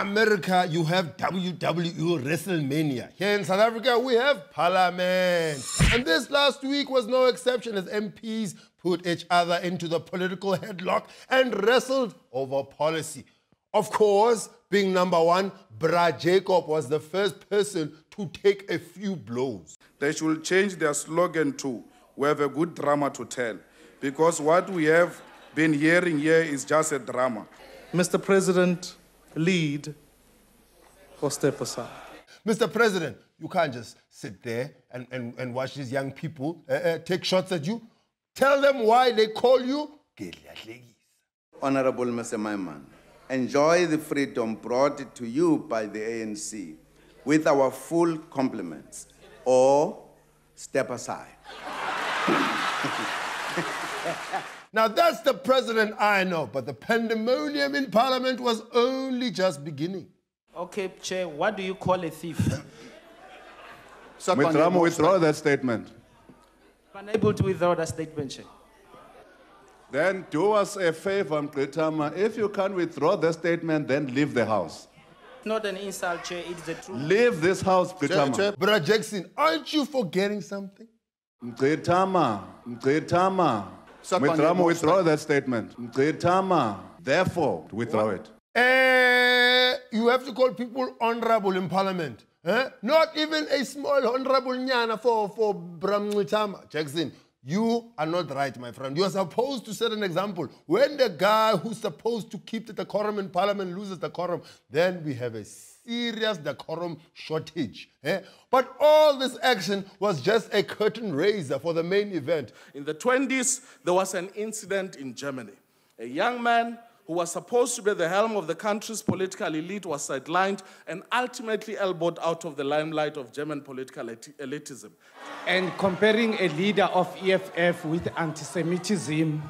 America, you have WWE WrestleMania. Here in South Africa, we have Parliament. And this last week was no exception as MPs put each other into the political headlock and wrestled over policy. Of course, being number one, Bra Jacob was the first person to take a few blows. They should change their slogan to, "We have a good drama to tell," because what we have been hearing here is just a drama. Mr. President, lead or step aside. Mr. President, you can't just sit there and watch these young people take shots at you. Tell them why they call you Gedladlegis. Honorable Mr. Maiman, enjoy the freedom brought to you by the ANC with our full compliments, or step aside. Now that's the president I know, but the pandemonium in Parliament was only just beginning. Okay, Chair, what do you call a thief? Withdraw that statement. Unable to withdraw that statement, Chair. Then do us a favor, Mqitama. If you can't withdraw the statement, then leave the house. It's not an insult, Chair, it's the truth. Leave this house, Mqitama. Bra Jackson, aren't you forgetting something? Mqitama. Withdraw that statement. Mqitama. Therefore, withdraw it. You have to call people honorable in Parliament. Not even a small honorable nyana for Bram Mqitama. Jackson, you are not right, my friend. You are supposed to set an example. When the guy who's supposed to keep the decorum in Parliament loses decorum, then we have a serious decorum shortage. But all this action was just a curtain raiser for the main event. In the 20s, there was an incident in Germany. A young man who was supposed to be the helm of the country's political elite was sidelined and ultimately elbowed out of the limelight of German political elitism. And comparing a leader of EFF with anti-Semitism,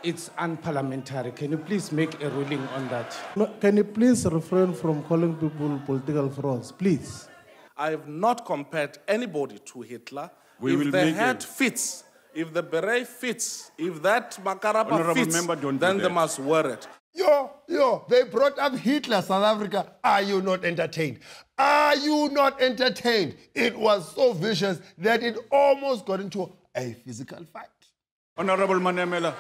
it's unparliamentary. Can you please make a ruling on that? No, can you please refrain from calling people political frauds, please? I have not compared anybody to Hitler. If the hat fits, if the beret fits, if that makarapa fits, then they must wear it. They brought up Hitler, South Africa. Are you not entertained? Are you not entertained? It was so vicious that it almost got into a physical fight. Honorable Manemela.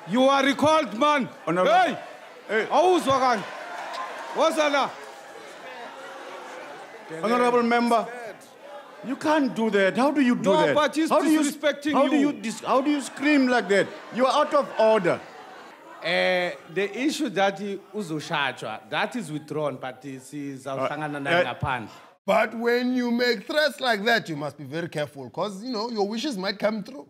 You are recalled, man. Honorable. Hey! Awuzwakani. Wazala. Honorable member. You can't do that. How do you do that? No, but he's disrespecting you. How do you scream like that? You are out of order. The issue that uzoshachwa, that is withdrawn, but But when you make threats like that, you must be very careful, because, your wishes might come true.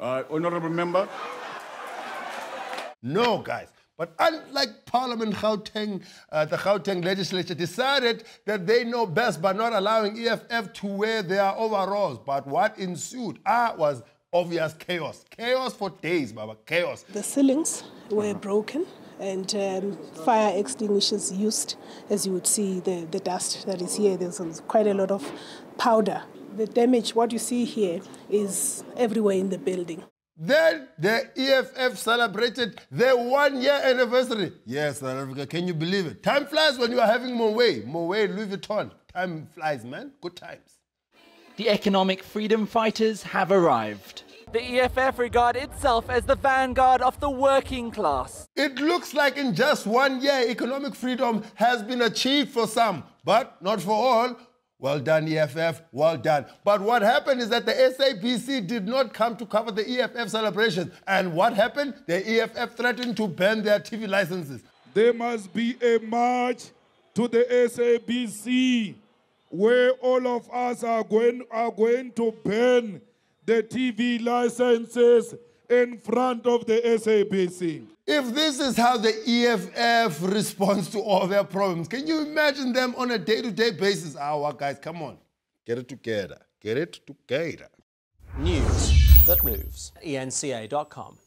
Honorable member. No, guys. But unlike Parliament Gauteng, the Gauteng legislature decided that they know best by not allowing EFF to wear their overalls. But what ensued was obvious chaos. Chaos for days, Baba, chaos. The ceilings were broken and fire extinguishers used. As you would see, the dust that is here, there's quite a lot of powder. The damage, what you see here, is everywhere in the building. Then the EFF celebrated their 1-year anniversary. Yes, South Africa, can you believe it? Time flies when you are having Moët, Louis Vuitton. Time flies, man. Good times. The economic freedom fighters have arrived. The EFF regard itself as the vanguard of the working class. It looks like in just 1 year, economic freedom has been achieved for some, but not for all. Well done, EFF, well done. But what happened is that the SABC did not come to cover the EFF celebrations. And what happened? The EFF threatened to ban their TV licenses. There must be a march to the SABC where all of us are going to ban the TV licenses in front of the SABC. If this is how the EFF responds to all their problems, can you imagine them on a day-to-day basis? Guys, come on. Get it together. Get it together. News that moves. ENCA.com.